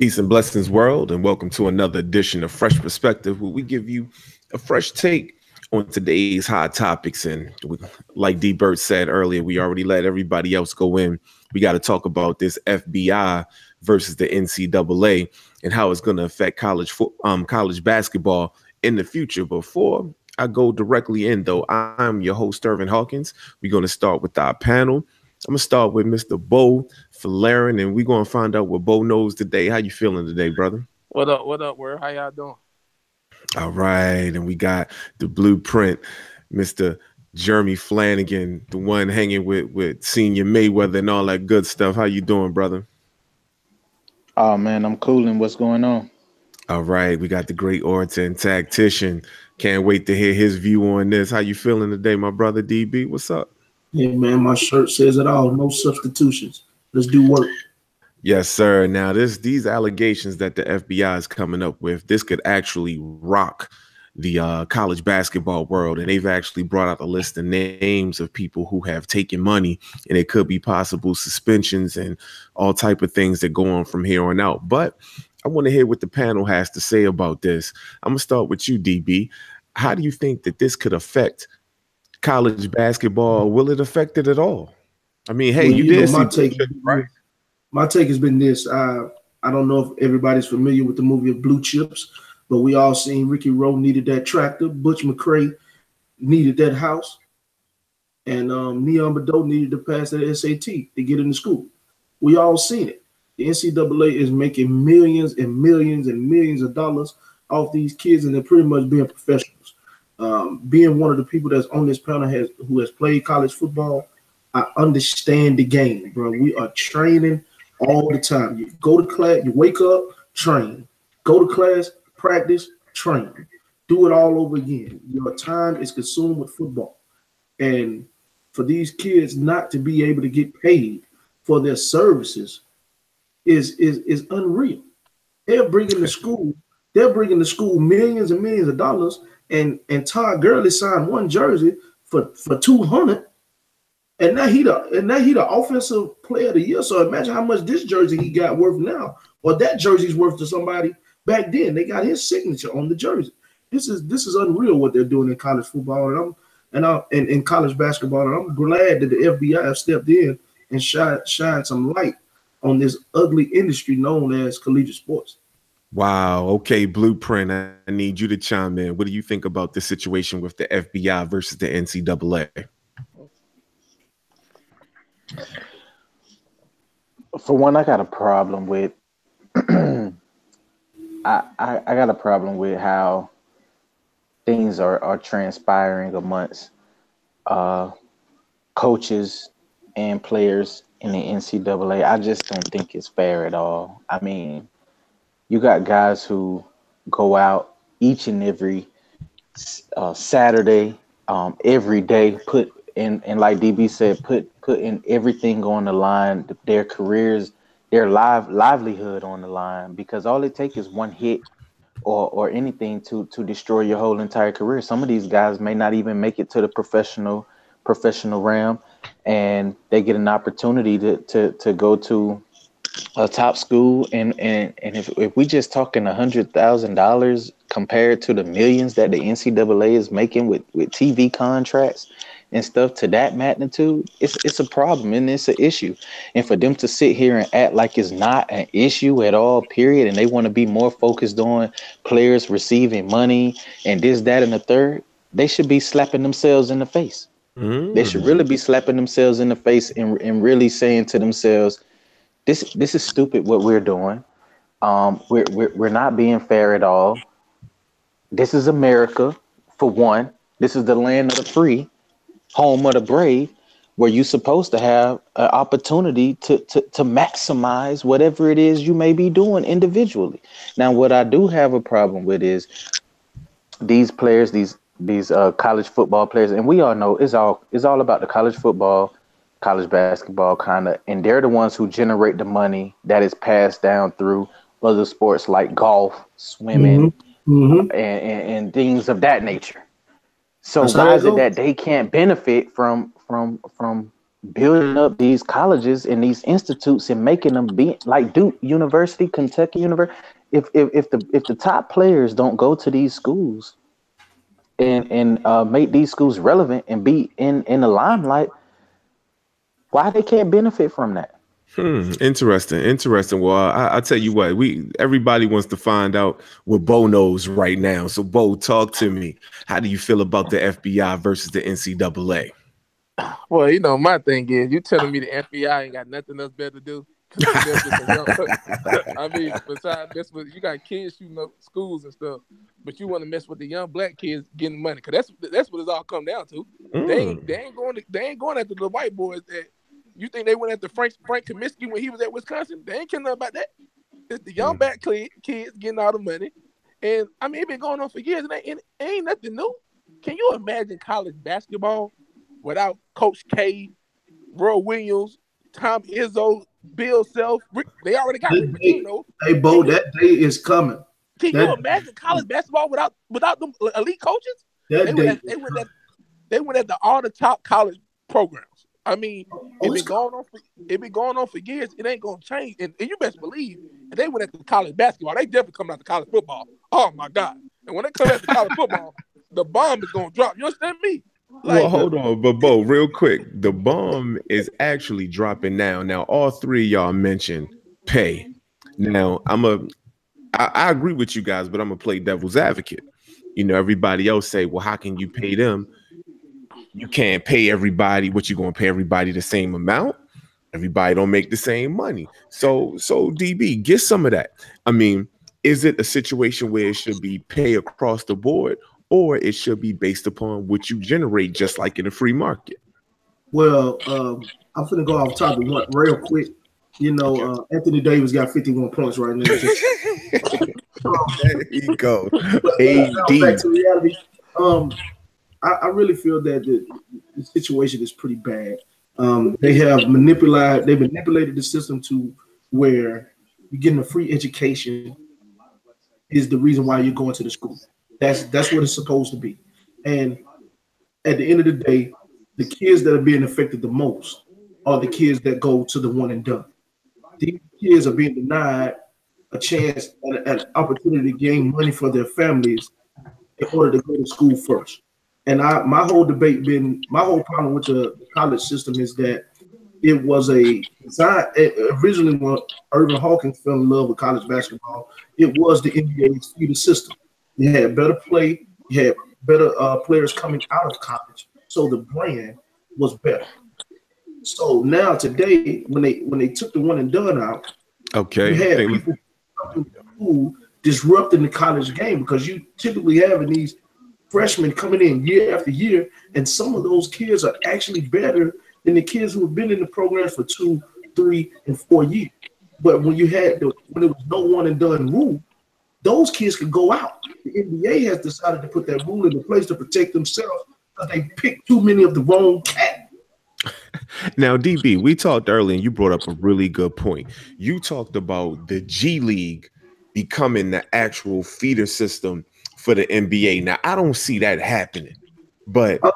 Peace and blessings, world, and welcome to another edition of Fresh Perspective, where we give you a fresh take on today's hot topics. And like D. Burt said earlier, we already let everybody else go in. We got to talk about this FBI versus the NCAA and how it's going to affect college basketball in the future. Before I go directly in, though, I'm your host, Irvin Hawkins. We're going to start with our panel. I'm gonna start with Mr. Bo Falarin, and we're gonna find out what Bo knows today. How you feeling today, brother? What up? What up? Where? How y'all doing? All right, and we got the blueprint, Mr. Jeremy Flanagan, the one hanging with Senior Mayweather and all that good stuff. How you doing, brother? Oh man, I'm cooling. What's going on? All right, we got the great orator and tactician. Can't wait to hear his view on this. How you feeling today, my brother DB? What's up? Yeah, man, my shirt says it all. No substitutions. Let's do work. Yes, sir. Now, these allegations that the FBI is coming up with, this could actually rock the college basketball world. And they've actually brought out a list of names of people who have taken money, and it could be possible suspensions and all type of things that go on from here on out. But I want to hear what the panel has to say about this. I'm going to start with you, DB. How do you think that this could affect college basketball? Will it affect it at all? I mean, hey, well, you did my see take, right? My take has been this. I don't know if everybody's familiar with the movie of Blue Chips, but we all seen Ricky Rowe needed that tractor. Butch McRae needed that house. And Neon Bedot needed to pass that SAT to get into school. We all seen it. The NCAA is making millions and millions and millions of dollars off these kids, and they're pretty much being professionals. Being one of the people that's on this panel who has played college football, I understand the game, bro. We are training all the time. You go to class, you wake up, train. Go to class, practice, train. Do it all over again. Your time is consumed with football. And for these kids not to be able to get paid for their services is unreal. They're bringing the school millions and millions of dollars. And Todd Gurley signed one jersey for $200, and now he the offensive player of the year. So imagine how much this jersey he got worth now, or that jersey's worth to somebody back then. They got his signature on the jersey. This is unreal what they're doing in college football and in college basketball. And I'm glad that the FBI have stepped in and shine some light on this ugly industry known as collegiate sports. Wow. Okay, Blueprint, I need you to chime in. What do you think about the situation with the FBI versus the NCAA? For one, I got a problem with I got a problem with how things are transpiring amongst coaches and players in the NCAA. I just don't think it's fair at all. I mean, you got guys who go out each and every Saturday, every day, put in, and like DB said, put in everything on the line, their careers, their livelihood on the line, because all it takes is one hit or anything to destroy your whole entire career. Some of these guys may not even make it to the professional realm, and they get an opportunity to go to a top school, and if we just talking $100,000 compared to the millions that the NCAA is making with TV contracts and stuff to that magnitude, it's a problem and it's an issue. And for them to sit here and act like it's not an issue at all, period, and they want to be more focused on players receiving money and this, that, and the third, they should be slapping themselves in the face. They should really be slapping themselves in the face and really saying to themselves, This is stupid what we're doing. We're not being fair at all. This is America, for one. This is the land of the free, home of the brave, where you're supposed to have an opportunity to maximize whatever it is you may be doing individually. Now, what I do have a problem with is these players, these college football players, and we all know it's all about the college football, college basketball kind of, and they're the ones who generate the money that is passed down through other sports like golf, swimming, and things of that nature. So why is it that they can't benefit from building up these colleges and these institutes and making them be like Duke University, Kentucky University. If the top players don't go to these schools and make these schools relevant and be in the limelight, why they can't benefit from that? Interesting. Well, I tell you what, everybody wants to find out what Bo knows right now. So, Bo, talk to me. How do you feel about the FBI versus the NCAA? Well, you know, my thing is, you telling me the FBI ain't got nothing else better to do? I mean, besides that's what you got, kids shooting up schools and stuff, but you want to mess with the young black kids getting money, because that's what it's all come down to. They ain't going after the white boys that you think they went after Frank Kaminsky when he was at Wisconsin. They ain't care nothing about that. It's the young black kids getting all the money, and I mean, it been going on for years, and it ain't nothing new. Can you imagine college basketball without Coach K, Roy Williams, Tom Izzo, Bill Self? They already got Rick Pitino. Hey, Bo, that day is coming. Can you imagine college basketball without them elite coaches? They went at all the top college programs. I mean, it been going on for years. It ain't gonna change. And you best believe, if they went at the college basketball, they definitely coming out to college football. Oh my God! And when they come at the college football, the bomb is gonna drop. You understand me? Well, hold on, but Bo, real quick, the bomb is actually dropping now. Now, all three of y'all mentioned pay. Now, I agree with you guys, but I'm gonna play devil's advocate. You know, everybody else say, well, how can you pay them? You can't pay everybody what you gonna pay everybody the same amount. Everybody don't make the same money. So DB, get some of that. I mean, is it a situation where it should be pay across the board, or it should be based upon what you generate, just like in a free market? Well, I'm finna go off topic real quick. You know, Anthony Davis got 51 points right now. There you go. Back to reality. I really feel that the situation is pretty bad. They've manipulated the system to where you're getting a free education is the reason why you're going to the school. That's what it's supposed to be. And at the end of the day, the kids that are being affected the most are the kids that go to the one and done. These kids are being denied a chance and an opportunity to gain money for their families in order to go to school first. And my whole problem with the college system is that it was originally when Irvin Hawkins fell in love with college basketball, it was the NBA's feeder system. You had better play, you had better players coming out of college, so the brand was better. So now today, when they took the one and done out, you had people who disrupting the college game, because you typically having these freshmen coming in year after year, and some of those kids are actually better than the kids who have been in the program for 2, 3, and 4 years. But when it was no one and done rule, those kids could go out. The NBA has decided to put that rule into place to protect themselves because they picked too many of the wrong cat. Now, DB, we talked earlier and you brought up a really good point. You talked about the G League becoming the actual feeder system for the NBA. Now, I don't see that happening, but talk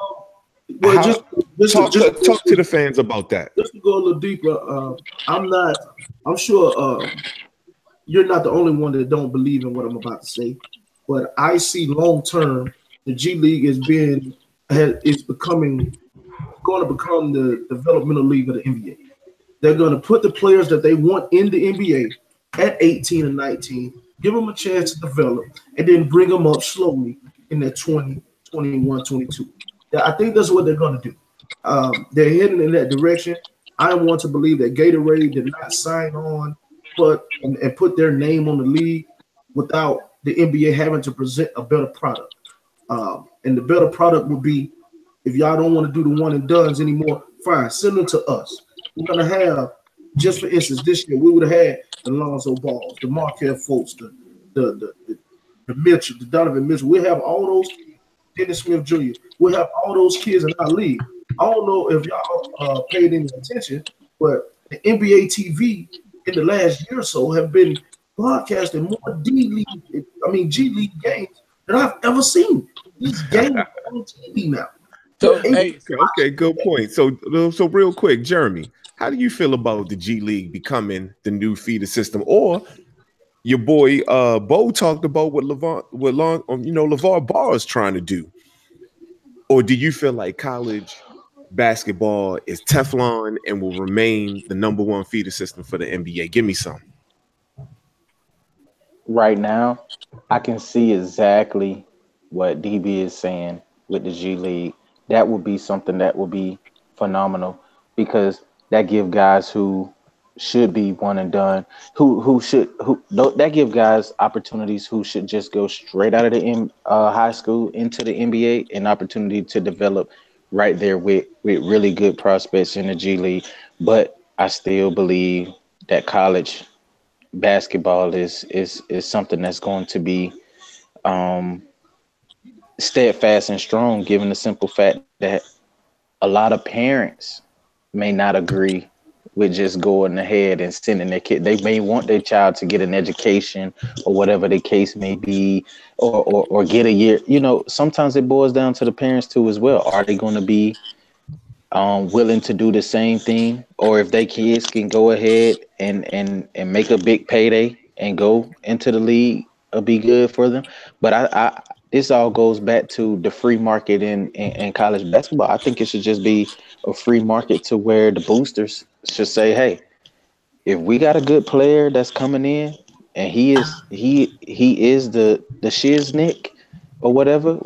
to the fans about that. Just to go a little deeper, I'm sure you're not the only one that don't believe in what I'm about to say, but I see long term the G League is going to become the developmental league of the NBA. They're going to put the players that they want in the NBA at 18 and 19, give them a chance to develop, and then bring them up slowly in their 20, 21, 22. I think that's what they're going to do. They're heading in that direction. I want to believe that Gatorade did not sign on and put their name on the league without the NBA having to present a better product. And the better product would be, if y'all don't want to do the one and dones anymore, fine, send them to us. We're going to have, just for instance, this year, we would have had the Lonzo Balls, the Markelle Fultz, the Mitchell, the Donovan Mitchell. We'll have all those, Dennis Smith Jr. We'll have all those kids in our league. I don't know if y'all paid any attention, but the NBA TV in the last year or so have been broadcasting more G League games than I've ever seen. These games are on TV now. So hey, Okay, good point. So real quick, Jeremy, how do you feel about the G League becoming the new feeder system? Or your boy Bo talked about what LeVar Ball is trying to do. Or do you feel like college basketball is Teflon and will remain the number one feeder system for the NBA? Give me some. Right now, I can see exactly what DB is saying with the G League. That would be something that would be phenomenal because that give guys who should be one and done, that give guys opportunities who should just go straight out of the high school into the NBA, an opportunity to develop right there with really good prospects in the G League. But I still believe that college basketball is something that's going to be um, steadfast and strong, given the simple fact that a lot of parents may not agree with just going ahead and sending their kid. They may want their child to get an education or whatever the case may be, or get a year. Sometimes it boils down to the parents too as well. Are they going to be willing to do the same thing, or if their kids can go ahead and make a big payday and go into the league, it'll be good for them. But I this all goes back to the free market in college basketball. I think it should just be a free market to where the boosters should say, hey, if we got a good player that's coming in and he is the shiznick or whatever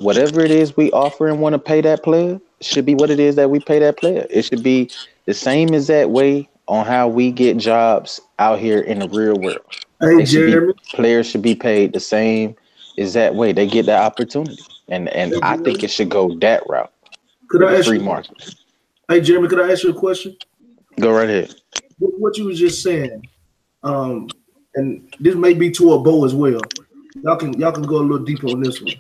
it is we offer and want to pay that player should be what it is that we pay that player. It should be the same as that way on how we get jobs out here in the real world. Hey, Jeremy. Players should be paid the same as that way. They get that opportunity. And Hey, I think it should go that route. Could I ask free you? Market. Hey, Jeremy, could I ask you a question? Go right ahead. What you was just saying, and this may be to a Bo as well. Y'all can go a little deeper on this one.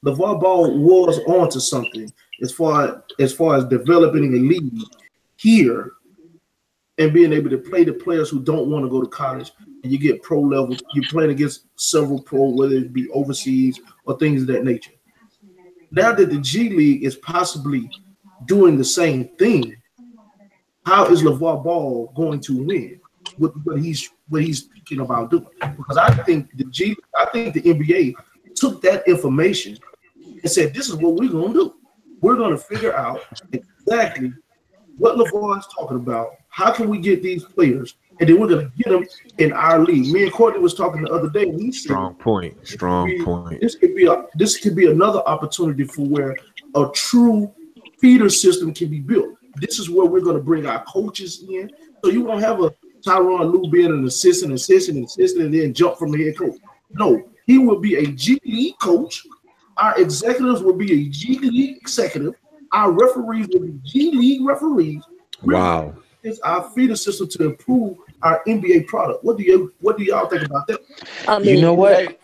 LeVar Ball was onto something as far as developing a league here and being able to play the players who don't want to go to college, and you get pro level. You're playing against several pro, whether it be overseas or things of that nature. Now that the G League is possibly doing the same thing, how is LeVar Ball going to win with what he's thinking about doing? Because I think the NBA took that information and said, this is what we're going to do. We're going to figure out exactly what LeVar is talking about. How can we get these players? And then we're going to get them in our league. Me and Courtney was talking the other day. We said, Strong point. This could be another opportunity for where a true feeder system can be built. This is where we're going to bring our coaches in. So you won't have a Tyronn Lue being an assistant, and then jump from the head coach. No, he will be a G League coach. Our executives will be a G League executive. Our referees will be G League referees. Wow. It's our feeder system to improve our NBA product. What do y'all think about that? I mean, you know what?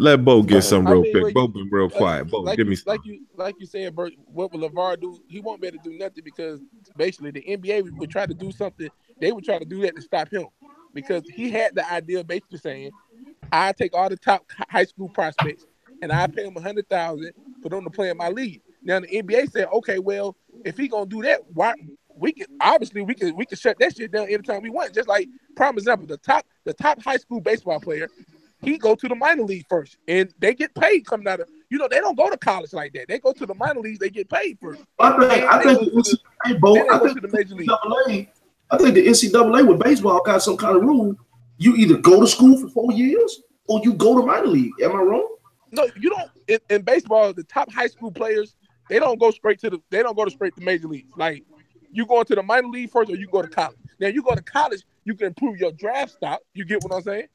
Let Bo get some real quick. Bo been real quiet. Bo, give me some. Like you said, Bert, what will LeVar do? He won't be able to do nothing because basically the NBA would try to do something. They would try to do that to stop him because he had the idea of basically saying, I take all the top high school prospects and I pay them $100,000 for them to play in my league. Now the NBA said, okay, well, if he gonna do that, why we can shut that shit down anytime we want. Just like prime example, the top high school baseball player, he go to the minor league first, and they get paid coming out of. They don't go to college like that. They go to the minor leagues. They get paid first. I think the NCAA with baseball got some kind of rule. You either go to school for 4 years or you go to minor league. Am I wrong? No, you don't. In baseball, the top high school players, they don't go straight to major leagues. Like you go into the minor league first, or you go to college. Now you go to college, you can improve your draft stock. You get what I'm saying?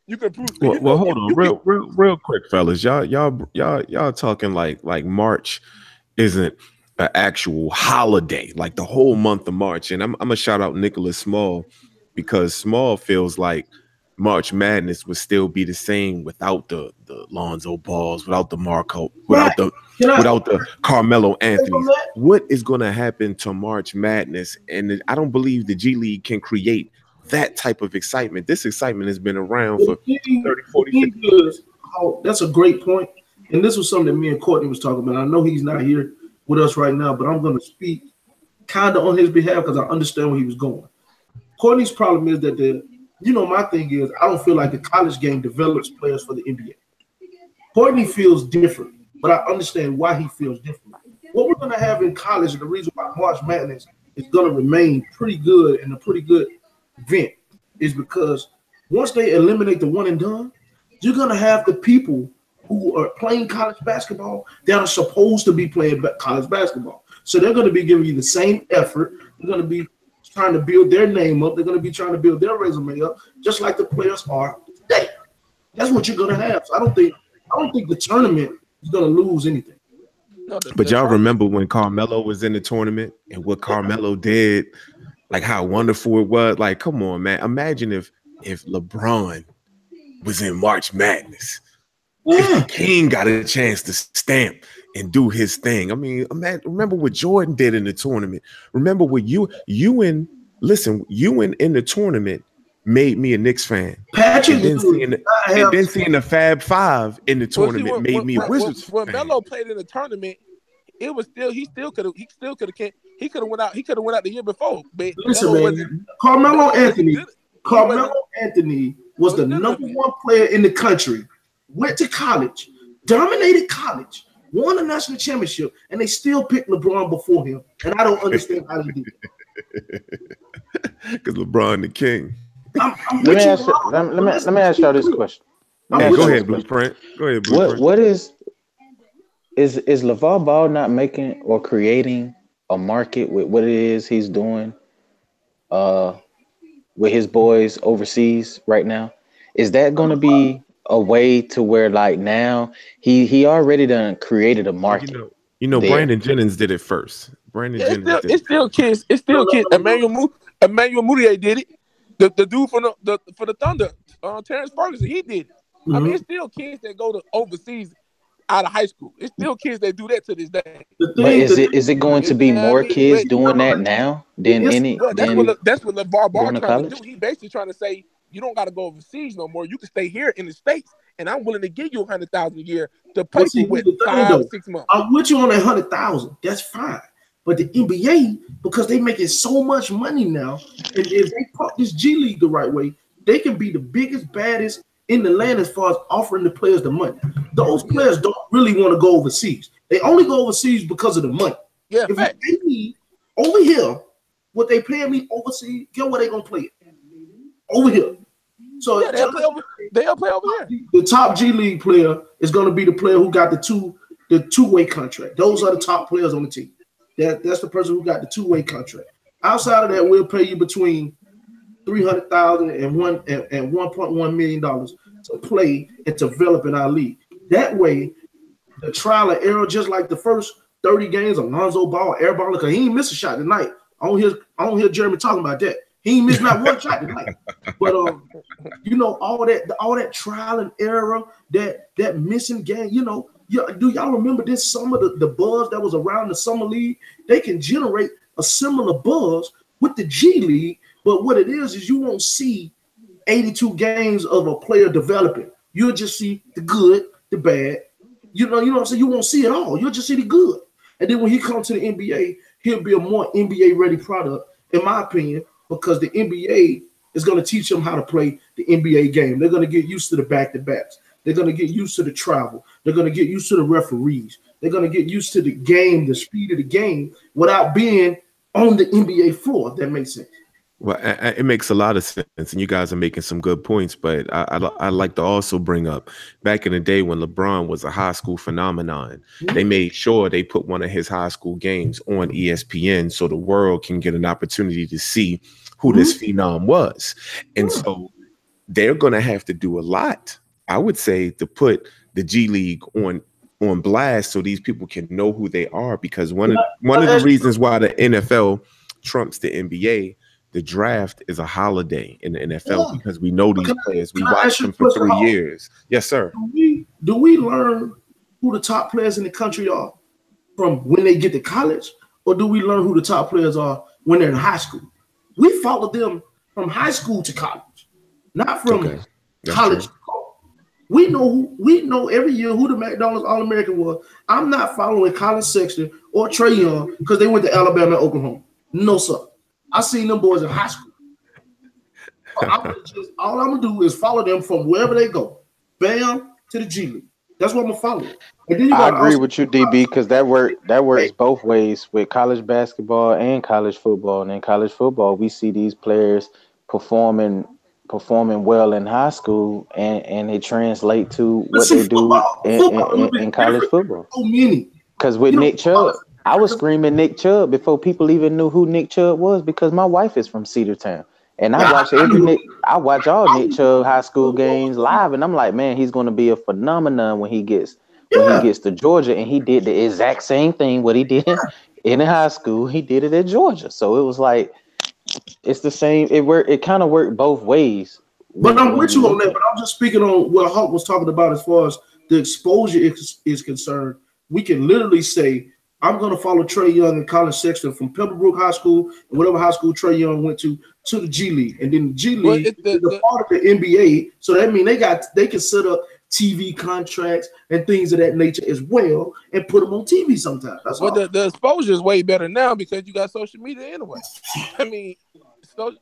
You can improve. Well, hold on, real quick, fellas. Y'all talking like March isn't an actual holiday, like the whole month of March. And I'm gonna shout out Nicholas Small because Small feels like March Madness would still be the same without the Lonzo Balls, without the Marco, without the Carmelo Anthony. What is going to happen to March Madness? And I don't believe the G League can create that type of excitement. This excitement has been around for 30, 40, 50 years. Oh, that's a great point. and this was something that me and Courtney was talking about. I know he's not here with us right now, but I'm going to speak kind of on his behalf because I understand where he was going. Courtney's problem is that my thing is I don't feel like the college game develops players for the NBA. Courtney feels different, but I understand why he feels different. What we're going to have in college, and the reason why March Madness is going to remain pretty good and a pretty good event is because once they eliminate the one and done, you're going to have the people who are playing college basketball that are supposed to be playing college basketball. So they're going to be giving you the same effort. They're going to be trying to build their name up. They're going to be trying to build their resume up, just like the players are today. That's what you're going to have. So I don't think the tournament is going to lose anything. No, but y'all remember when Carmelo was in the tournament and what Carmelo did, like how wonderful it was. Like, come on, man. Imagine if LeBron was in March Madness. If the King got a chance to stamp and do his thing. I mean, remember what Jordan did in the tournament. Remember what Ewan in the tournament made me a Knicks fan. Patrick, and then seeing the Fab Five in the tournament made me a Wizards fan. When Melo played in the tournament, it was still he could have went out the year before. But listen, man, Carmelo Anthony was the number one player in the country. Went to college, dominated college, won a national championship, and they still picked LeBron before him. And I don't understand how they did it. Because LeBron the king. Let me ask y'all this question. Go ahead, Blueprint. What is LeVar Ball not making or creating a market with what it is he's doing with his boys overseas right now? Is that going to be a way to where like now he already done created a market? Brandon Jennings did it first. It's still kids. Emmanuel Mudiay did it. The dude for the Thunder, Terrence Ferguson, he did it. Mm-hmm. I mean, it's still kids that go to overseas out of high school. It's still kids that do that to this day. But is it going to be more kids doing that now than any? That's what LeVar Ball trying to do. He basically trying to say you don't got to go overseas no more. You can stay here in the States, and I'm willing to give you $100,000 a year to play for with 5-6 months. I'm with you on that $100,000. That's fine. But the NBA, because they making so much money now, and if they pump this G League the right way, they can be the biggest, baddest in the land as far as offering the players the money. Those players don't really want to go overseas. They only go overseas because of the money. Yeah, if they pay me over here, what they paying me overseas, get where they gonna play it? Over here. So yeah, they'll play over here. The top G League player is gonna be the player who got the two-way contract. Those are the top players on the team. That's the person who got the two-way contract. Outside of that, we'll pay you between $300,000 and $1.1 million to play and develop in our league. That way, the trial and error, just like the first 30 games, Alonzo Ball, airball, because he ain't miss a shot tonight. I don't hear Jeremy talking about that. He ain't missed not one shot tonight. But all that trial and error, that missing game, do y'all remember this summer, the buzz that was around the summer league? They can generate a similar buzz with the G League, but what it is you won't see 82 games of a player developing. You'll just see the good, the bad. You know what I'm saying? You won't see it all. You'll just see the good. And then when he comes to the NBA, he'll be a more NBA-ready product, in my opinion, because the NBA is going to teach him how to play the NBA game. They're going to get used to the back-to-backs. They're going to get used to the travel. They're going to get used to the referees. They're going to get used to the game, the speed of the game, without being on the NBA floor, if that makes sense. Well, it makes a lot of sense, and you guys are making some good points, but I like to also bring up, back in the day when LeBron was a high school phenomenon, they made sure they put one of his high school games on ESPN so the world can get an opportunity to see who this phenom was. And so they're going to have to do a lot, I would say, to put the G League on blast so these people can know who they are, because one of the reasons why the NFL trumps the NBA, the draft is a holiday in the NFL because we know these players. We watch them for 3 years. Yes, sir. Do we learn who the top players in the country are from when they get to college, or do we learn who the top players are when they're in high school? We follow them from high school to college, not from college to college. We know every year who the McDonald's All-American was. I'm not following Colin Sexton or Trey Young because they went to Alabama and Oklahoma. No, sir. I seen them boys in high school. All I'm gonna do is follow them from wherever they go. Bam to the G League. That's what I'm gonna follow. And then I agree with you, DB, because that works both ways with college basketball and college football. And in college football, we see these players performing well in high school, and it translate to what they do in college football. So many. Because with Nick Chubb, I was screaming Nick Chubb before people even knew who Nick Chubb was, because my wife is from Cedartown. And I watch all Nick Chubb high school games live, and I'm like, man, he's going to be a phenomenon when he gets to Georgia. And he did the exact same thing what he did in high school. He did it at Georgia, so it was like it's the same. It kind of worked both ways. But I'm with you on that. But I'm just speaking on what Hawk was talking about as far as the exposure is concerned. We can literally say, I'm going to follow Trey Young and Colin Sexton from Pebblebrook High School and whatever high school Trey Young went to the G League. And then the G League is a part of the NBA. So that means they can set up TV contracts and things of that nature as well and put them on TV sometimes. That's the exposure is way better now because you got social media anyway. I mean,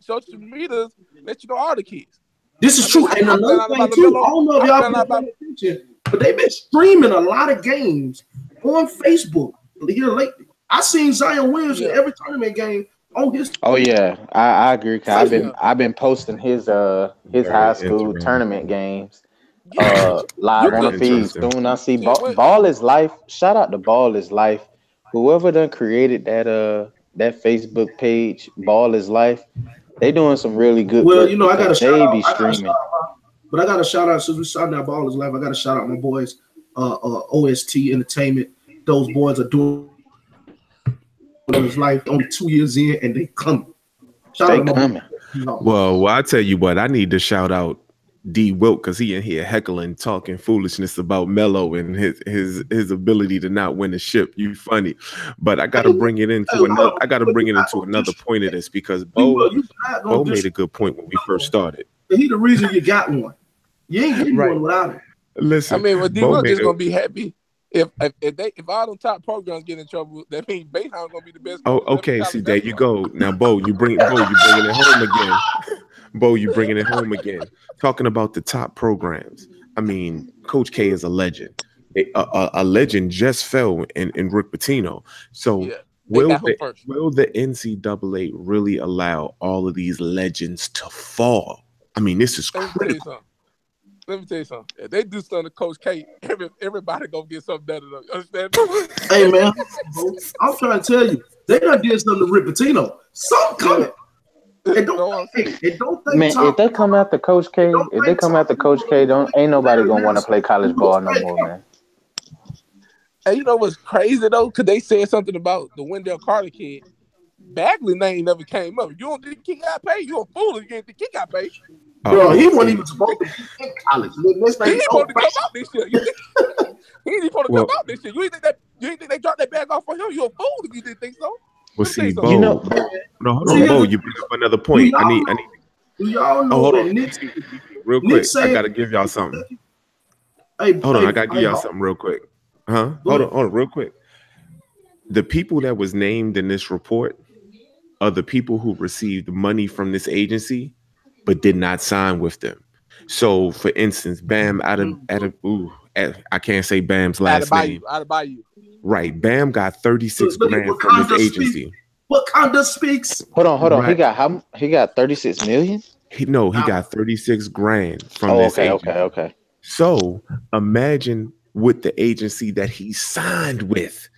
social media let you know all the kids. This is true. And another thing too, I don't know if y'all been paying attention, but they've been streaming a lot of games on Facebook here lately. I seen Zion Williams in every tournament game on his. Oh yeah, I agree. I've been posting his high school tournament games live on the feed. Soon I see Ball is Life. Shout out to Ball is Life. Whoever done created that Facebook page, Ball is Life. They doing some really good. Well, you know, I got to shout out. But I got to shout out. Since we shouting out Ball is Life, I got to shout out my boys, OST Entertainment. Those boys are doing his life only 2 years in, and they coming. Well, I tell you what, I need to shout out D Wilt because he in here heckling, talking foolishness about Melo and his ability to not win a ship. You funny, but I got to bring it into another. I got to bring it into another point of this because Bo made a good point when we first started. He the reason you got one. You ain't getting one without him. Listen, I mean, well, D Wilt is gonna be happy. If all them top programs get in trouble, that means Bayhound gonna be the best. Oh, okay. See, there you go. Now, Bo, you bringing it home again. Bo, you bringing it home again. Talking about the top programs. I mean, Coach K is a legend. A legend just fell in Rick Pitino. So will the NCAA really allow all of these legends to fall? I mean, this is critical. Let me tell you something. If they do something to Coach K, everybody gonna get something better. You understand? Hey man, I'm trying to tell you, they done did something to Rick Pitino. Something coming. If they come after Coach K, ain't nobody gonna want to play college ball no more, man. Hey, you know what's crazy though? Cause they said something about the Wendell Carter kid. Bagley name never came up. You don't think he got paid? You a fool if you didn't think he got paid. Bro, he wasn't even supposed to be in college. He ain't supposed to come out this year. He ain't supposed to come out this year. You ain't think they dropped that bag off for him? You a fool if you didn't think so. Well, see, Bo, hold on, Bo, you bring up another point. I need. Do y'all know hold that on. Nick, real quick, I gotta give y'all something. Hold on, I gotta give y'all something real quick. Hold on, real quick. The people that was named in this report are the people who received money from this agency but did not sign with them. So, for instance, Bam I can't say Bam's last name. Adebayo. Right, Bam got 36 grand from this agency. Wakanda speaks. Hold on. Right. He got 36 million? He got 36 grand from this agency. Okay. So, imagine what the agency that he signed with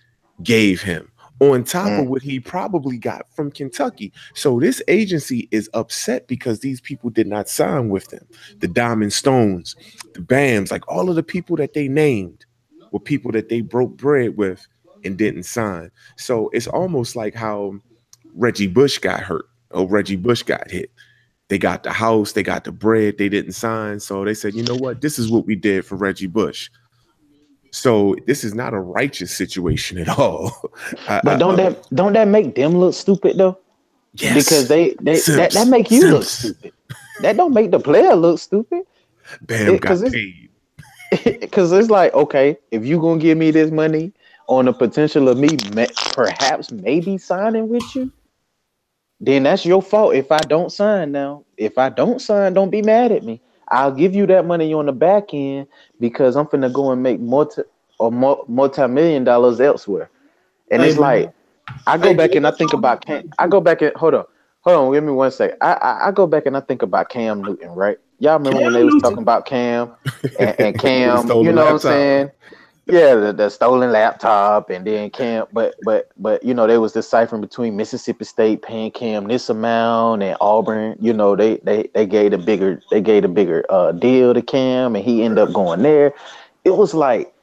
gave him on top of what he probably got from Kentucky. So this agency is upset because these people did not sign with them. The Diamond Stones, the Bams, like all of the people that they named were people that they broke bread with and didn't sign. So it's almost like how Reggie Bush got hurt or Reggie Bush got hit. They got the house, they got the bread, they didn't sign. So they said, you know what? This is what we did for Reggie Bush. So this is not a righteous situation at all. But don't that make them look stupid though? Yes. Because that make you look stupid. That don't make the player look stupid. Bam got paid. Because it's like, okay, if you gonna give me this money on the potential of me perhaps maybe signing with you, then that's your fault if I don't sign now. If I don't sign, don't be mad at me. I'll give you that money on the back end because I'm finna go and make multi-million dollars elsewhere. And Hey it's man, like I go hey, back Jay, and I let's think talk about about Cam. that I too. go back and hold on, give me one sec. I go back and I think about Cam Newton, right? Y'all remember when Cam they was talking Newton. about Cam and With a Cam, you stolen know what I'm laptop. saying? Yeah, the stolen laptop and then Cam, but you know, there was this ciphering between Mississippi State paying Cam this amount and Auburn, you know, they gave the bigger deal to Cam and he ended up going there. It was like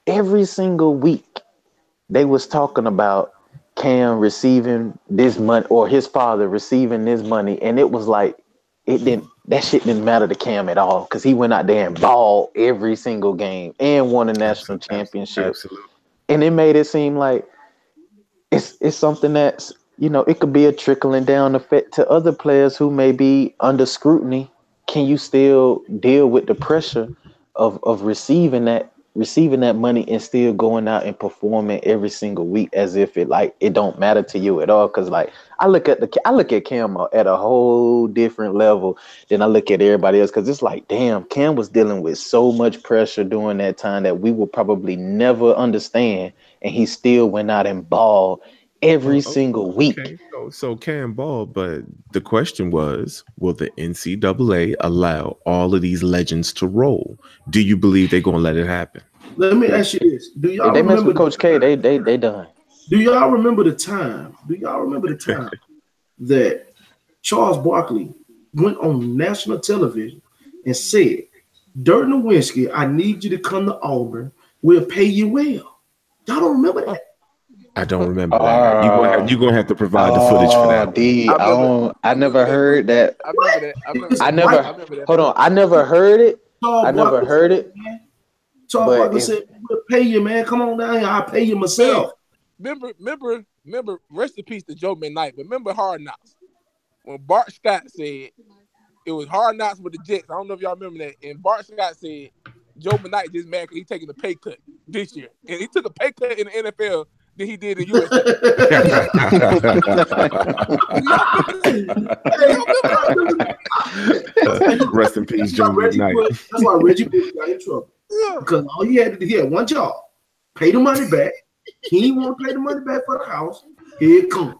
every single week they was talking about Cam receiving this money or his father receiving this money, and it was like that shit didn't matter to Cam at all because he went out there and balled every single game and won a national championship, Absolutely. and it made it seem like it's something that's, you know, it could be a trickling down effect to other players who may be under scrutiny. Can you still deal with the pressure of receiving that money and still going out and performing every single week as if it don't matter to you at all? Because like I look at Cam at a whole different level than I look at everybody else, because it's like, damn, Cam was dealing with so much pressure during that time that we will probably never understand, and he still went out and balled every single week. Okay, so Cam Ball, but the question was, will the NCAA allow all of these legends to roll? Do you believe they're gonna let it happen? Let me ask you this: Do If y'all they mess remember with the Coach K, time? they done. Do y'all remember the time? Do y'all remember the time that Charles Barkley went on national television and said, "Dirk Nowitzki, I need you to come to Auburn. We'll pay you well." Y'all don't remember that? I don't remember that. Uh, You gonna have to provide the footage for that one. D, I I never remember that too. heard that. I remember that. I remember I that. Listen, right? I never, remember that hold too. on. I never heard it. I Charles never Barkley heard said, it. "Man, Charles But Barkley if said, we'll pay you, man. Come on down here. I'll pay you Man, myself." remember. Rest in peace to Joe McKnight. But remember Hard Knocks when Bart Scott said it was Hard Knocks with the Jets. I don't know if y'all remember that. And Bart Scott said Joe McKnight just mad because he taking a pay cut this year, and he took a pay cut in the NFL than he did in USC. Do y'all remember that? Do Hey, y'all remember I that? remember that. Rest in peace, Joe McKnight. That's why Reggie Bush got in trouble. Yeah. Because all he had to do, he had one job: pay the money back. He didn't want to pay the money back for the house. Here it comes.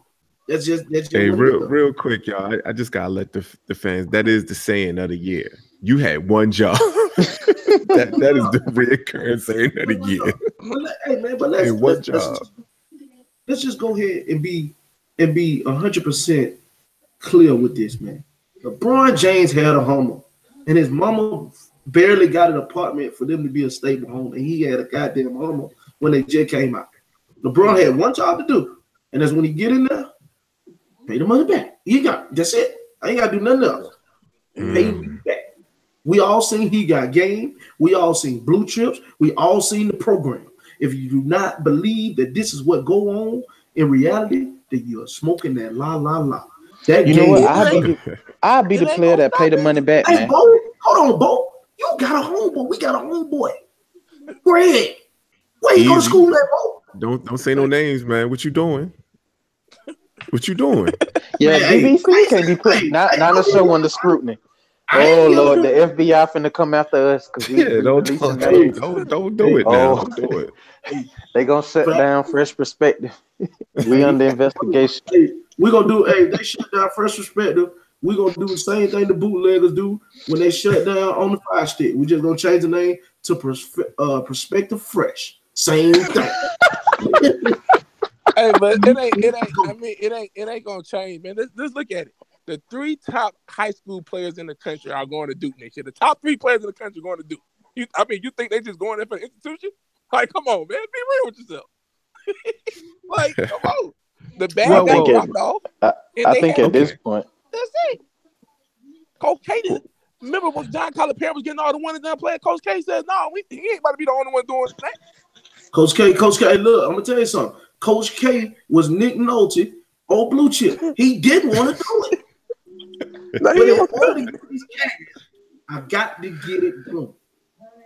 That's just Hey, what it is. real quick, y'all. I just gotta let the fans. That is the saying of the year. You had one job. that is the reoccurring saying of the year. Hey man, but Hey, one job. let's just go ahead and be 100% clear with this, man. LeBron James had a home, and his mama barely got an apartment for them to be a stable home, and he had a goddamn home when they just came out. LeBron had one job to do, and that's when he get in there, pay the money back. That's it. I ain't got to do nothing else. Pay him back. We all seen he got game. We all seen blue chips. We all seen the program. If you do not believe that this is what go on in reality, then you're smoking that la la la. That you know game. what, It ain't, I'll be it the ain't player gonna that pay stop the it. money back, Hey, man. Bo, hold on, Bo. You got a homeboy. We got a homeboy. Greg, where you go to Easy. school at, Bo? Don't say no names, man. What you doing? What you doing? Yeah, Man, hey, DBC, you can't be put not a show under scrutiny. Oh Lord, the FBI finna come after us because we releasing names. Don't do it now. Don't do it. They gonna shut down Fresh Perspective. We under investigation. Hey, we gonna do. Hey, they shut down Fresh Perspective. We gonna do the same thing the bootleggers do when they shut down on the Fire Stick. We just gonna change the name to Perspective Fresh. Same thing. Hey, but it ain't. I mean, it ain't gonna change, man. Let's look at it. The 3 top high school players in the country are going to Duke next year. The top 3 players in the country are going to Duke. You think they just going there for the institution? Like, come on, man, be real with yourself. Like, come on. The bad guy dropped off. I think at this point, that's it. Coach K didn't. Remember when John Calipari was getting all the one and done playing? Coach K said, "No, he ain't about to be the only one doing that." Coach K, look, I'm gonna tell you something. Coach K was Nick Nolte on Blue Chip. He didn't want to do it. But in order to get these games, I got to get it done.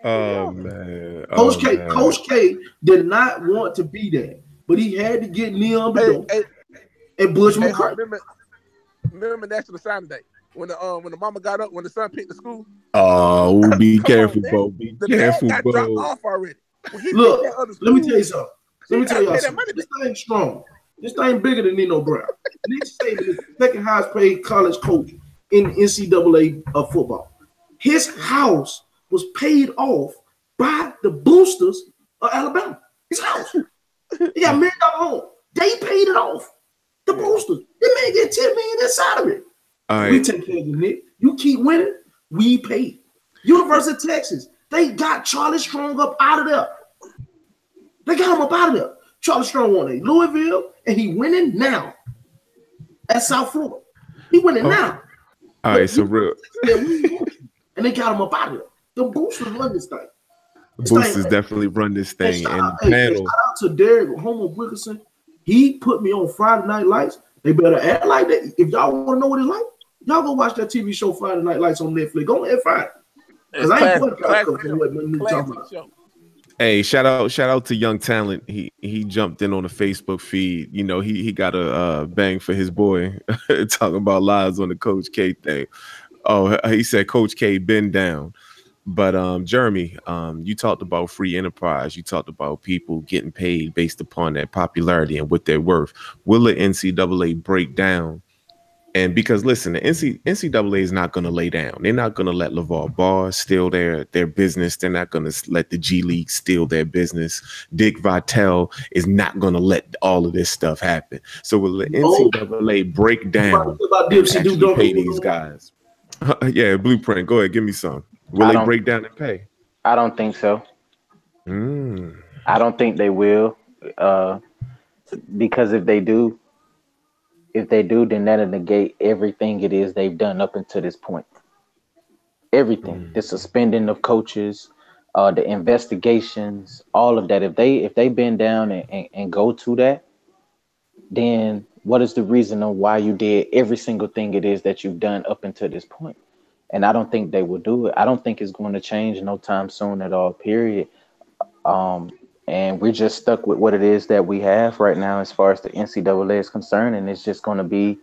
Oh man. Coach Oh K, man. Coach K did not want to be there, but he had to get Leon Bedeau and Butch McCray. Remember National Signing Day when the mama got up when the son picked the school. Oh, be Come careful, on, Bo. Be the careful, bag got dropped Bo. off already. When he Look, picked that other school, let me tell you something. Let me tell y'all pay that something. money This thing strong. This thing bigger than Nino Brown. Nick Saban is the second highest paid college coach in NCAA of football. His house was paid off by the boosters of Alabama. His house. He got $1 million home. They paid it off. The boosters. They may get $10 million inside of it. All right. We take care of you, Nick. You keep winning, we pay. University of Texas. They got Charlie Strong up out of there. They got him up out of there. Charlie Strong won in Louisville, and he winning now at South Florida. He winning now. All right, so real. And they got him up out of there. The boosters run this thing. Boosters definitely run this thing. And shout out to Derek Homer Wilkerson. He put me on Friday Night Lights. They better act like that. If y'all want to know what it's like, y'all go watch that TV show Friday Night Lights on Netflix. Go ahead and find it. Because I ain't putting classic show. Hey, shout out to Young Talent. He jumped in on the Facebook feed. You know, he got a bang for his boy talking about lies on the Coach K thing. Oh, he said Coach K been down. But Jeremy, you talked about free enterprise. You talked about people getting paid based upon their popularity and what they're worth. Will the NCAA break down? And because listen, the NCAA is not going to lay down. They're not going to let LeVar Ball steal their business. They're not going to let the G League steal their business. Dick Vitale is not going to let all of this stuff happen. So will the NCAA break down and actually pay these guys? Yeah, Blueprint. Go ahead, give me some. Will they break down and pay? I don't think so. I don't think they will. Because if they do, then that'll negate everything it is they've done up until this point. Everything. The suspending of coaches, the investigations, all of that. If they bend down and go to that, then what is the reason on why you did every single thing it is that you've done up until this point? And I don't think they will do it. I don't think it's going to change no time soon at all, period. And we're just stuck with what it is that we have right now as far as the NCAA is concerned. And it's just going to be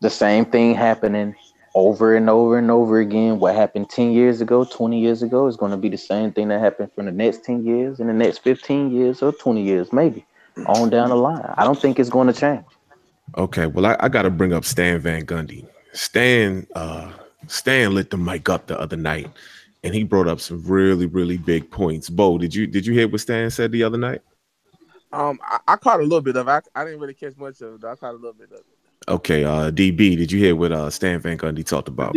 the same thing happening over and over and over again. What happened 10 years ago, 20 years ago is going to be the same thing that happened for the next 10 years and the next 15 years or 20 years, maybe on down the line. I don't think it's going to change. Okay, well, I got to bring up Stan Van Gundy. Stan lit the mic up the other night, and he brought up some really, really big points. Bo, did you hear what Stan said the other night? I caught a little bit of it. I didn't really catch much of it. I caught a little bit of it. Okay, DB, did you hear what Stan Van Gundy talked about?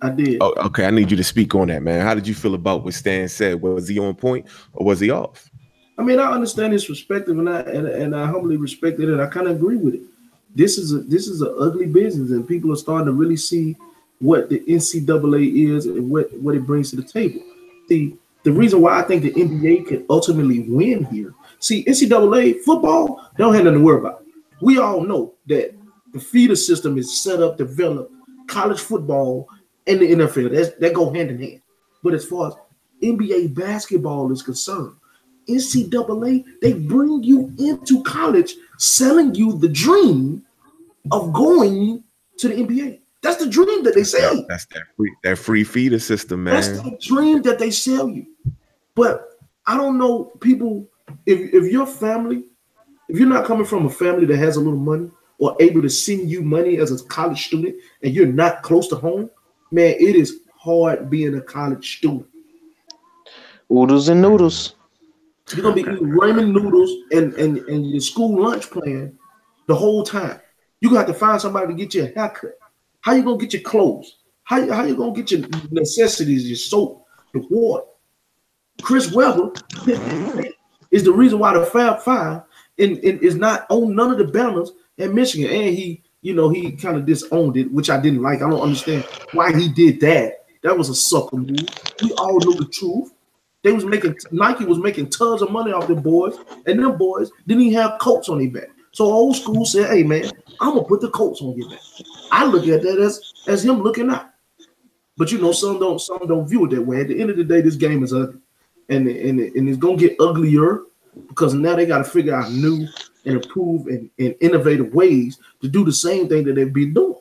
I did. Oh, okay, I need you to speak on that, man. How did you feel about what Stan said? Was he on point or was he off? I mean, I understand his perspective, and I humbly respect it, and I kind of agree with it. This is an ugly business, and people are starting to really see what the NCAA is and what it brings to the table. The reason why I think the NBA can ultimately win here. See, NCAA football, they don't have nothing to worry about. We all know that the feeder system is set up, developed, college football and the NFL. That go hand in hand. But as far as NBA basketball is concerned, NCAA, they bring you into college, selling you the dream of going to the NBA. That's the dream that they sell you. That's that free feeder system, man. That's the dream that they sell you. But I don't know, people, if your family, if you're not coming from a family that has a little money or able to send you money as a college student and you're not close to home, man, it is hard being a college student. Oodles and noodles. You're gonna be eating ramen noodles and your school lunch plan the whole time. You're gonna have to find somebody to get you a haircut. How you gonna get your clothes? How you gonna get your necessities, your soap, the water? Chris Webber is the reason why the Fab Five is not on none of the banners in Michigan, and he kind of disowned it, which I didn't like. I don't understand why he did that. That was a sucker move. We all know the truth. Nike was making tons of money off them boys, and them boys didn't even have coats on their back. So old school said, "Hey man, I'm gonna put the coats on your back." I look at that as him looking out. But some don't view it that way. At the end of the day, this game is ugly, and it's gonna get uglier because now they got to figure out new and improve and innovative ways to do the same thing that they've been doing.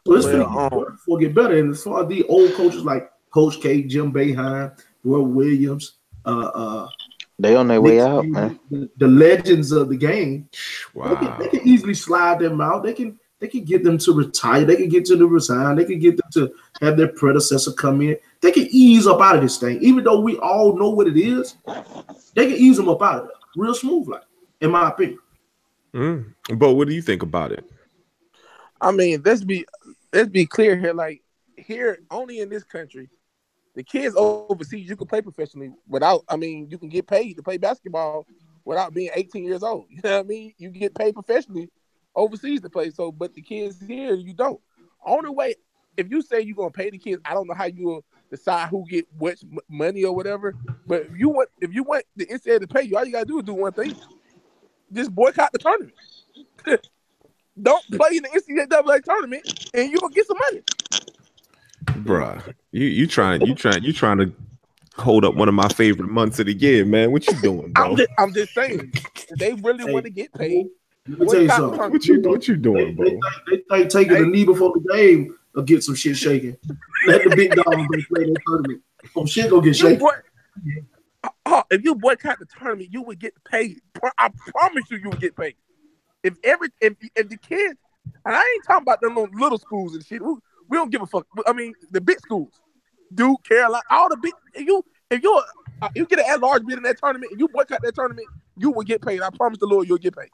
So it's going to get better. And as far as the old coaches like Coach K, Jim Boeheim, Roy Williams, they on their way out, man. The legends of the game. Wow. They can easily slide them out. They can get them to retire. They can get to resign. They can get them to have their predecessor come in. They can ease up out of this thing. Even though we all know what it is, they can ease them up out of it real smooth, like, in my opinion. But what do you think about it? I mean, let's be clear here. Like, here, only in this country, the kids overseas, you can play professionally without, you can get paid to play basketball without being 18 years old. You know what I mean? You get paid professionally overseas to play. So, but the kids here, you don't. Only way, if you say you're going to pay the kids, I don't know how you will decide who get what money or whatever. But if you want the NCAA to pay you, all you got to do is do one thing. Just boycott the tournament. Don't play in the NCAA tournament, and you'll get some money. Bruh, you trying to hold up one of my favorite months of the year, man. What you doing, bro? I'm just saying, if they really want to get paid. Let me tell you something. What you doing, bro? They think taking a knee before the game will get some shit shaking. Let the big dogs play their tournament. Some shit gonna get shaken. If you boycott the tournament, you would get paid. I promise you would get paid. If the kids, and I ain't talking about them little schools and shit. We don't give a fuck. I mean, the big schools, Duke, Carolina, all the big. If you get an at-large bid in that tournament, and you boycott that tournament, you will get paid. I promise the Lord, you'll get paid.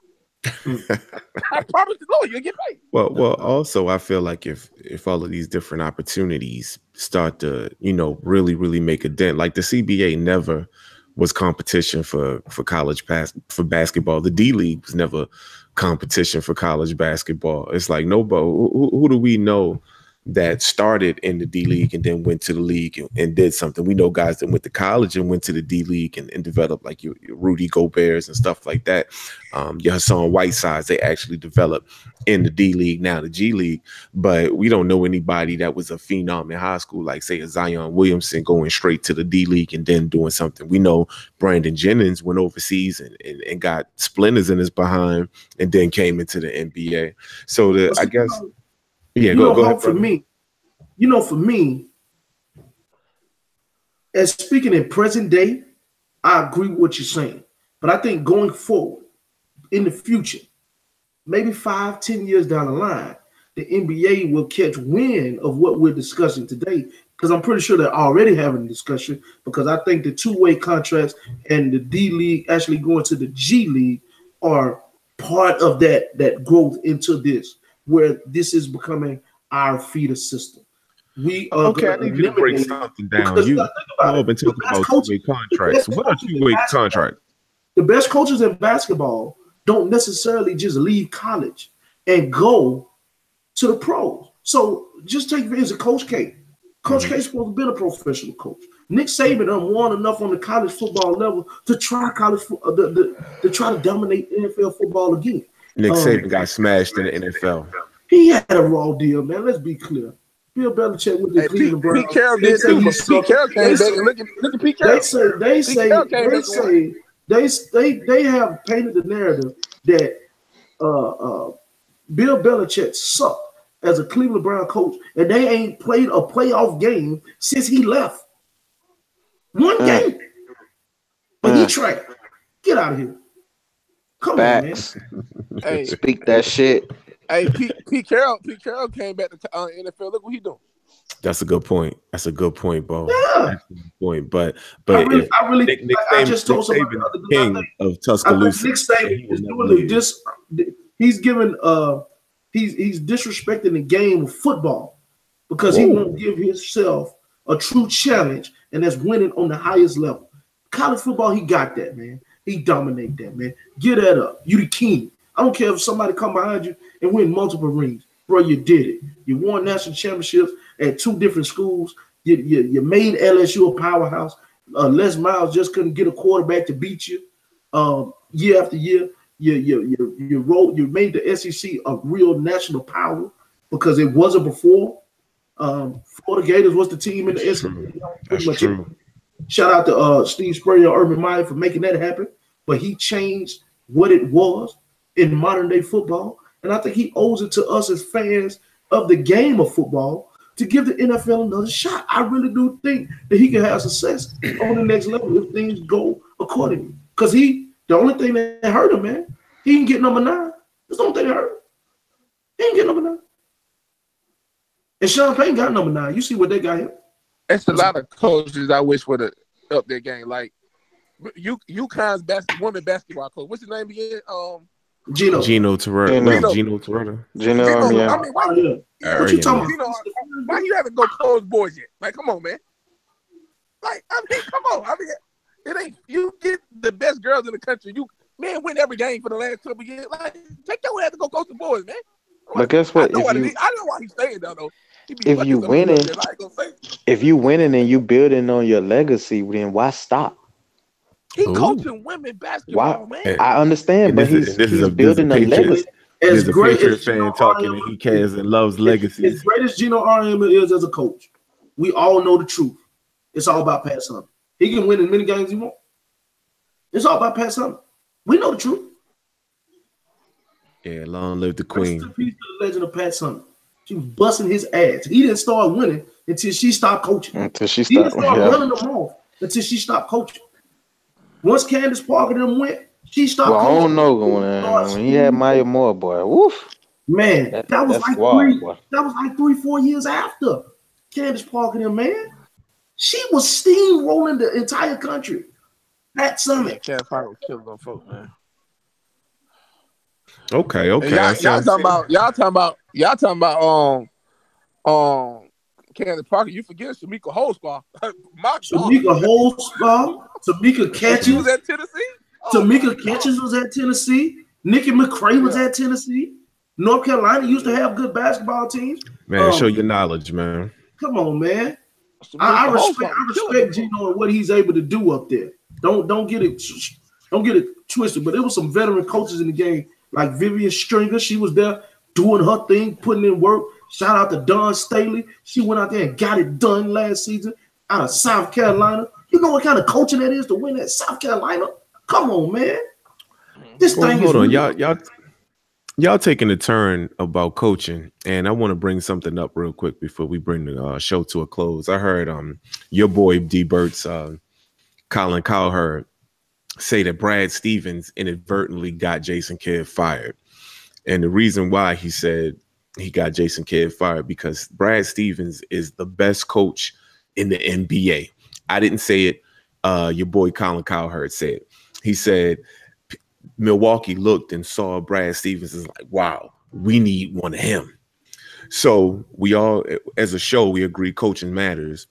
I promise the Lord, you'll get paid. Well, also, I feel like if all of these different opportunities start to, really, really make a dent, like the CBA never was competition for college for basketball. The D League was never competition for college basketball. It's like nobody. Who do we know that started in the D League and then went to the league and did something? We know guys that went to college and went to the D League and developed, like your Rudy Gobert's and stuff like that. Your Hassan Whitesides, they actually developed in the D League, now the G League. But we don't know anybody that was a phenom in high school, like say a Zion Williamson going straight to the D League and then doing something. We know Brandon Jennings went overseas and got splinters in his behind and then came into the NBA. So I guess. Yeah, go ahead. For me, as speaking in present day, I agree with what you're saying. But I think going forward, in the future, maybe 5-10 years down the line, the NBA will catch wind of what we're discussing today. Because I'm pretty sure they're already having a discussion. Because I think the two-way contracts and the D League actually going to the G League are part of that growth into this, where this is becoming our feeder system. We are okay. I need you to break something down. You've been talking about two-way contracts. What are two-way contracts? The best coaches in basketball don't necessarily just leave college and go to the pros. So just take for instance Coach K. Coach K is supposed to be a professional coach. Nick Saban won enough on the college football level to try to try to dominate NFL football again. Nick Saban got smashed in the NFL. He had a raw deal, man. Let's be clear. Bill Belichick with the Cleveland Browns. Pete Carroll did too. Pete Carroll came back and look at Pete Carroll. They have painted the narrative that Bill Belichick sucked as a Cleveland Brown coach, and they ain't played a playoff game since he left. One game. But he tried. Get out of here. Come on, man. Hey, speak that shit. Hey, Pete Carroll came back to NFL. Look what he doing. That's a good point. That's a good point, Bo. Yeah. That's a good point. But I just told somebody the other day, king of Tuscaloosa. Nick Saban is doing this. He's giving he's disrespecting the game of football because he won't give himself a true challenge, and that's winning on the highest level. College football, he got that, man. He dominate that, man. Get that up. You the king. I don't care if somebody come behind you and win multiple rings. Bro, you did it. You won national championships at 2 different schools. You made LSU a powerhouse. Les Miles just couldn't get a quarterback to beat you. Year after year, you made the SEC a real national power because it wasn't before. Florida Gators was the team in the That's SEC. true. That's true. Shout out to Steve Spurrier and Urban Meyer for making that happen. But he changed what it was in modern day football. And I think he owes it to us as fans of the game of football to give the NFL another shot. I really do think that he can have success on the next level if things go accordingly. Because the only thing that hurt him, man, he didn't get number 9. That's the only thing that hurt him. He didn't get number 9. And Sean Payton got number 9. You see what they got him. It's a lot of coaches I wish would have upped their game. Like UConn's women basketball coach. What's his name again? Gino Toretta. Gino Toretta. Yeah. I mean, why you talking about? Why you haven't go coach boys yet? Like, come on, man. Like, I mean, come on. I mean, it ain't you get the best girls in the country. You win every game for the last couple of years. Like, take your ass to go coach the boys, man. But guess what? I know why he's saying that though. If you winning and you building on your legacy, then why stop? He coaching women basketball, man. I understand, but he's building a legacy. As great as fan talking, and he cares and loves legacies. As great as Gino Auriemma is as a coach, we all know the truth. It's all about Pat Summitt. He can win as many games as he wants. It's all about Pat Summitt. We know the truth. Yeah, long live the queen. Rest in peace to the legend of Pat Summitt. She was busting his ass. He didn't start winning until she stopped coaching. He didn't start running them off until she stopped coaching. Once Candace Parker them went, she stopped coaching. I don't know when he had Maya Moore, boy. Woof. Man, that was like 3-4 years after Candace Parker them, man. She was steamrolling the entire country. Pat Summitt. Candace Parker was killing them folks, man. Okay. Y'all talking about Candace Parker. You forget Shamika Holdspaw. Shamika Holdspaw. Tamika Catches was at Tennessee. Tamika Catches was at Tennessee. Nikki McCray was at Tennessee. North Carolina used to have good basketball teams. Man, show your knowledge, man. Come on, man. I respect Gino and what he's able to do up there. Don't get it twisted. But there was some veteran coaches in the game, like Vivian Stringer. She was there doing her thing, putting in work. Shout out to Dawn Staley. She went out there and got it done last season out of South Carolina. You know what kind of coaching that is to win at South Carolina? Come on, man. Hold on. Y'all taking a turn about coaching, and I want to bring something up real quick before we bring the show to a close. I heard your boy D Burt's Colin Cowherd say that Brad Stevens inadvertently got Jason Kidd fired. And the reason why he said he got Jason Kidd fired because Brad Stevens is the best coach in the NBA. I didn't say it. Your boy Colin Cowherd said it. He said Milwaukee looked and saw Brad Stevens as like, wow, we need one of him. So we all, as a show, we agree coaching matters.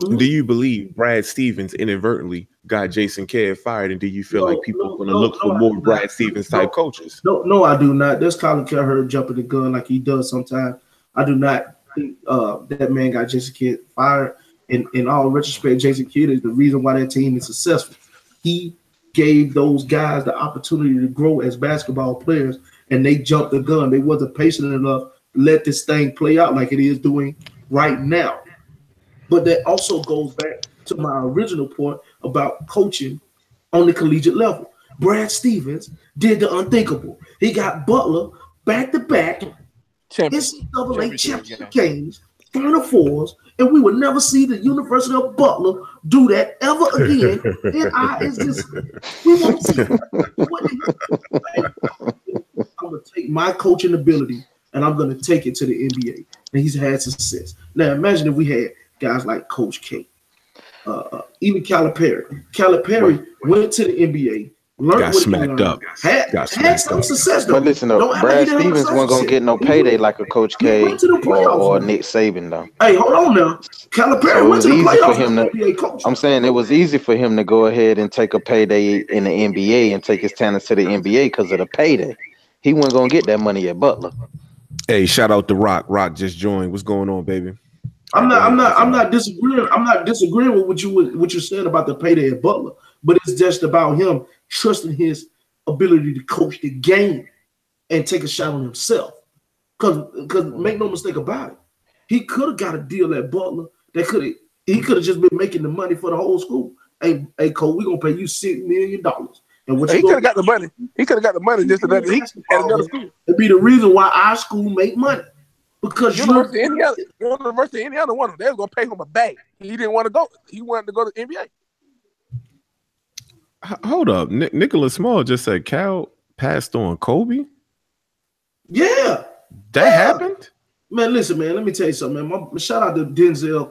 Mm-hmm. Do you believe Brad Stevens inadvertently got Jason Kidd fired? And do you feel like people are going to look for more Brad Stevens type coaches? No, I do not. That's Colin Cowherd jumping the gun like he does sometimes. I do not think that man got Jason Kidd fired. In all retrospect, Jason Kidd is the reason why that team is successful. He gave those guys the opportunity to grow as basketball players, and they jumped the gun. They wasn't patient enough to let this thing play out like it is doing right now. But that also goes back to my original point about coaching on the collegiate level. Brad Stevens did the unthinkable. He got Butler back-to-back NCAA championship games, Final Fours, and we would never see the University of Butler do that ever again in our existence. We won't see it. I'm going to take my coaching ability and I'm going to take it to the NBA. And he's had success. Now, imagine if we had guys like Coach K, even Calipari. Calipari went to the NBA, learned got smacked up. Had some success, though. But listen, though, Brad Stevens wasn't going to get no payday like a Coach K or Nick Saban, though. Hey, hold on now. Calipari went to the playoffs. I'm saying it was easy for him to go ahead and take a payday in the NBA and take his talents to the NBA because of the payday. He wasn't going to get that money at Butler. Hey, shout out to Rock. Rock just joined. What's going on, baby? I'm not disagreeing. I'm not disagreeing with what you said about the payday at Butler, but it's just about him trusting his ability to coach the game and take a shot on himself. Because make no mistake about it, He could have got a deal at Butler. He could have just been making the money for the whole school. Hey, Cole, we're gonna pay you $6 million. And what he could have got the money. He could have got the money just at another school. It'd be the reason why our school make money. Because University of Indiana wanted him. They were gonna pay him a bag. He didn't want to go. He wanted to go to the NBA. Hold up. Nicholas Small just said Cal passed on Kobe. Yeah. That happened? Man, listen, man, let me tell you something, man. Shout out to Denzel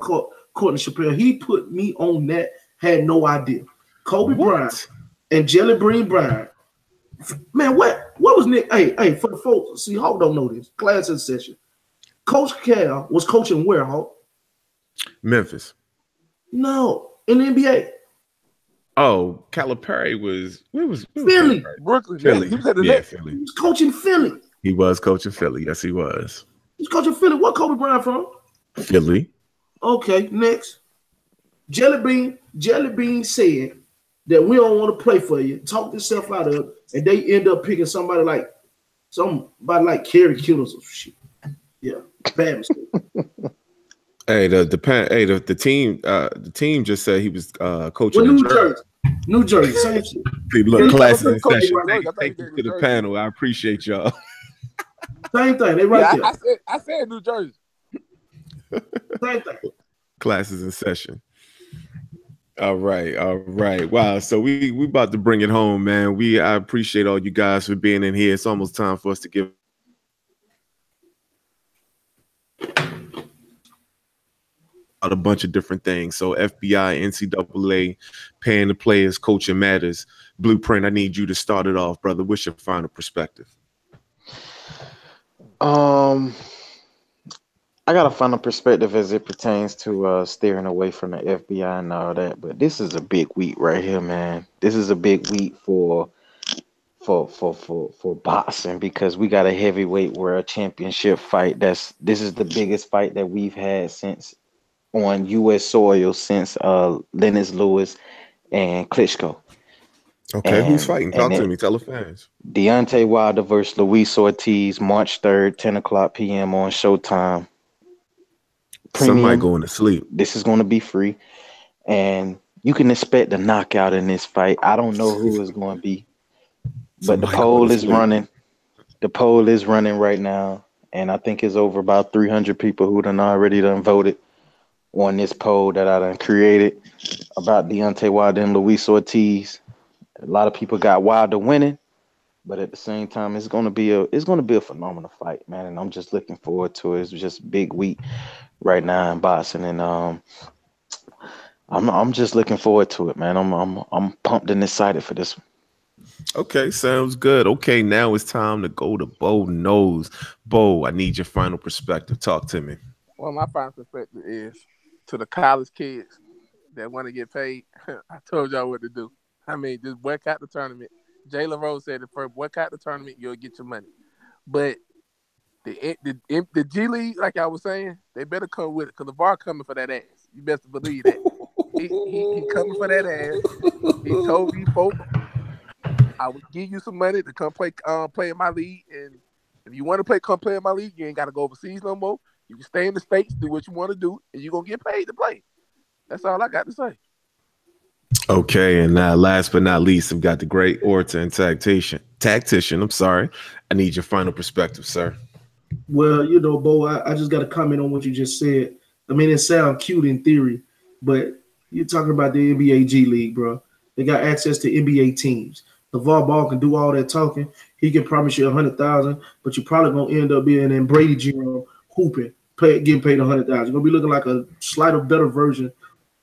Courtney Chappelle. He put me on that, had no idea. Kobe Bryant and Jelly Bean Bryant. Man, what was Nick? Hey, for the folks, see, Hawk don't know this. Class in session. Coach Cal was coaching where, Hawk? Memphis. No, in the NBA. Oh, Calipari was Philly. Brooklyn. Philly. He was at the Yeah, Nets. Philly. He was coaching Philly. He was coaching Philly. Yes, he was. He's coaching Philly. What Kobe Bryant from? Philly. Okay, next. Jelly Bean said that we don't want to play for you. Talk yourself out of it, and they end up picking somebody like Kerry Kittles or shit. Yeah, bad mistake. Hey, the team just said he was coaching New Jersey, same shit. Look, classes in session. Thank you to the panel. I appreciate y'all. Same thing. They right there. I said New Jersey. Same thing. Classes in session. All right. Wow. So we about to bring it home, man. I appreciate all you guys for being in here. It's almost time for us to give a bunch of different things. So FBI, NCAA, paying the players, coaching matters. Blueprint, I need you to start it off, brother. What's your final perspective? I got a final perspective as it pertains to steering away from the FBI and all that. But this is a big week right here, man. This is a big week for boxing, because we got a heavyweight world championship fight. This is the biggest fight that we've had since on U.S. soil since Lennox Lewis and Klitschko. Okay, who's fighting? Talk to me. Tell the fans. Deontay Wilder versus Luis Ortiz, March 3rd, 10 o'clock p.m. on Showtime. Premium. Somebody going to sleep. This is going to be free, and you can expect a knockout in this fight. I don't know who it's going to be, but the poll is running. The poll is running right now, and I think it's over about 300 people who already voted on this poll that I done created about Deontay Wilder and Luis Ortiz. A lot of people got Wilder winning, but at the same time, it's gonna be a phenomenal fight, man. And I'm just looking forward to it. It's just a big week right now in boxing, and I'm just looking forward to it, man. I'm pumped and excited for this one. Okay, sounds good. Okay, now it's time to go to Bo Knows. Bo, I need your final perspective. Talk to me. Well, my final perspective is to the college kids that want to get paid. I told y'all what to do. I mean, just boycott the tournament. Jalen Rose said, "If you boycott the tournament, you'll get your money." But the G League, like I was saying, they better come with it, because LeVar coming for that ass. You best believe that. he coming for that ass. He told these folks, "I will give you some money to come play in my league, and if you want to come play in my league, you ain't got to go overseas no more. You can stay in the States, do what you want to do, and you're gonna get paid to play." That's all I got to say. Okay, and last but not least, I've got the great orator and tactician. I'm sorry. I need your final perspective, sir. Well, Bo, I just got to comment on what you just said. I mean, it sounds cute in theory, but you're talking about the NBA G League, bro. They got access to NBA teams. LeVar Ball can do all that talking. He can promise you 100,000, but you're probably gonna end up being in Brady Jerome hooping, getting paid 100,000. You're gonna be looking like a slight of better version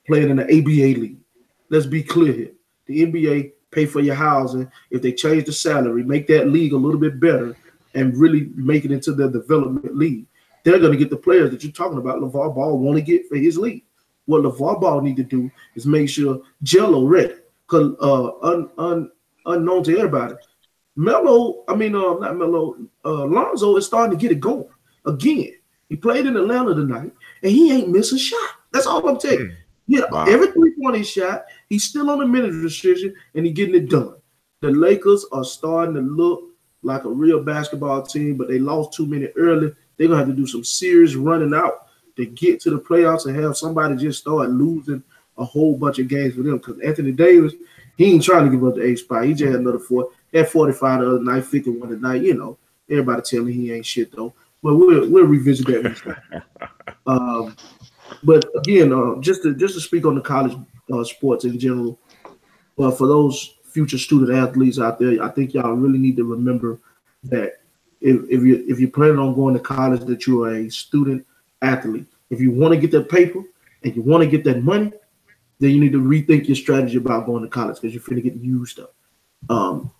playing in the ABA league. Let's be clear here. The NBA pay for your housing. If they change the salary, make that league a little bit better, and really make it into the development league, they're going to get the players that you're talking about. LeVar Ball want to get for his league. What LeVar Ball need to do is make sure Jello ready. Because unknown to everybody, Lonzo is starting to get it going again. He played in Atlanta tonight, and he ain't missed a shot. That's all I'm telling you. Yeah, wow. Every 3-point he shot, he's still on the minute restriction, and he's getting it done. The Lakers are starting to look like a real basketball team, but they lost 2 minutes early. They're going to have to do some serious running out to get to the playoffs and have somebody just start losing a whole bunch of games for them. Because Anthony Davis, he ain't trying to give up the 8th spot. He just had another 4. Had 45 the other night, 51 tonight. You know, everybody tell me he ain't shit though. But we'll revisit that. But again, just to speak on the college sports in general, for those future student athletes out there, I think y'all really need to remember that if you're planning on going to college, that you are a student athlete. If you want to get that paper and you want to get that money, then you need to rethink your strategy about going to college because you're finna get used up.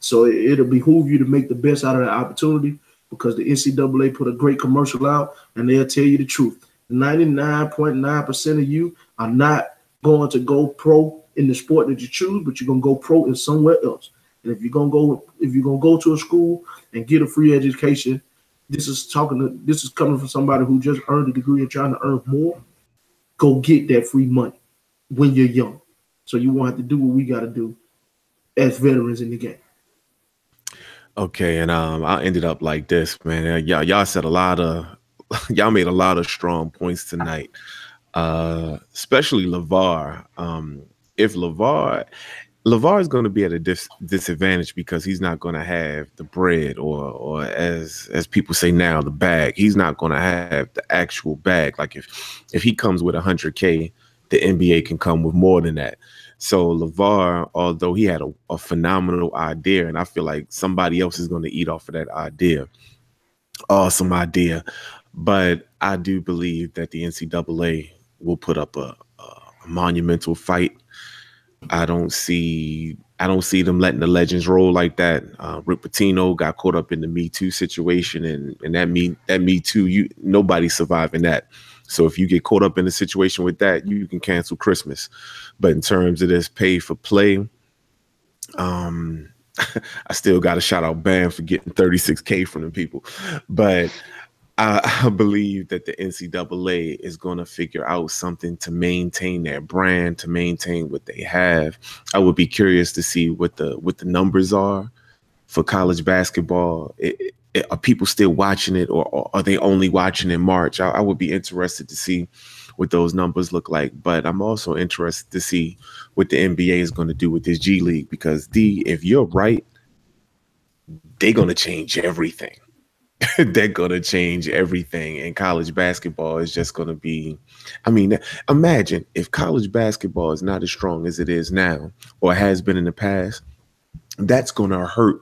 So it'll behoove you to make the best out of that opportunity because the NCAA put a great commercial out and they'll tell you the truth. 99.9% of you are not going to go pro in the sport that you choose, but you're gonna go pro in somewhere else. And if you're gonna go to a school and get a free education, this is coming from somebody who just earned a degree and trying to earn more. Go get that free money when you're young, so you won't have to do what we got to do as veterans in the game. Okay, and I ended up like this, man. Y'all said y'all made a lot of strong points tonight, especially LeVar. If LeVar is going to be at a disadvantage because he's not going to have the bread or as people say now, the bag. He's not going to have the actual bag. Like if he comes with $100K, the NBA can come with more than that. So LeVar, although he had a phenomenal idea, and I feel like somebody else is going to eat off of that idea. Awesome idea. But I do believe that the NCAA will put up a monumental fight. I don't see them letting the legends roll like that. Rick Pitino got caught up in the Me Too situation, and that Me Too, nobody surviving that. So if you get caught up in a situation with that, you can cancel Christmas. But in terms of this pay for play, I still got to shout out Bam for getting $36K from the people. But I believe that the NCAA is going to figure out something to maintain their brand, to maintain what they have. I would be curious to see what the numbers are for college basketball. Are people still watching it, or are they only watching in March? I would be interested to see what those numbers look like. But I'm also interested to see what the NBA is going to do with this G League, because if you're right, they're going to change everything. They're going to change everything. And college basketball is just going to be, I mean, imagine if college basketball is not as strong as it is now or has been in the past, that's going to hurt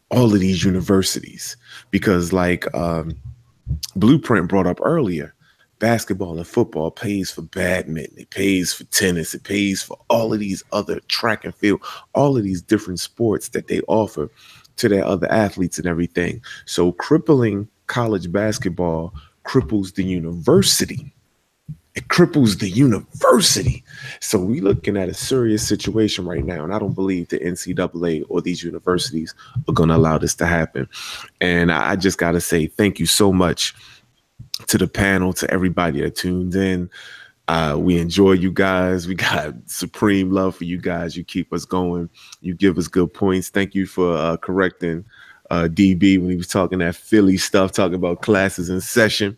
all of these universities because like Blueprint brought up earlier, basketball and football pays for badminton, it pays for tennis, it pays for all of these other track and field, all of these different sports that they offer to their other athletes and everything. So crippling college basketball cripples the university. It cripples the university. So we're looking at a serious situation right now. And I don't believe the NCAA or these universities are going to allow this to happen. And I just got to say thank you so much to the panel, to everybody that tuned in. We enjoy you guys. We got supreme love for you guys. You keep us going. You give us good points. Thank you for correcting DB when he was talking that Philly stuff, talking about classes in session.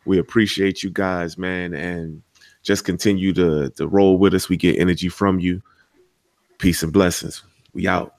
We appreciate you guys, man, and just continue to roll with us. We get energy from you. Peace and blessings. We out.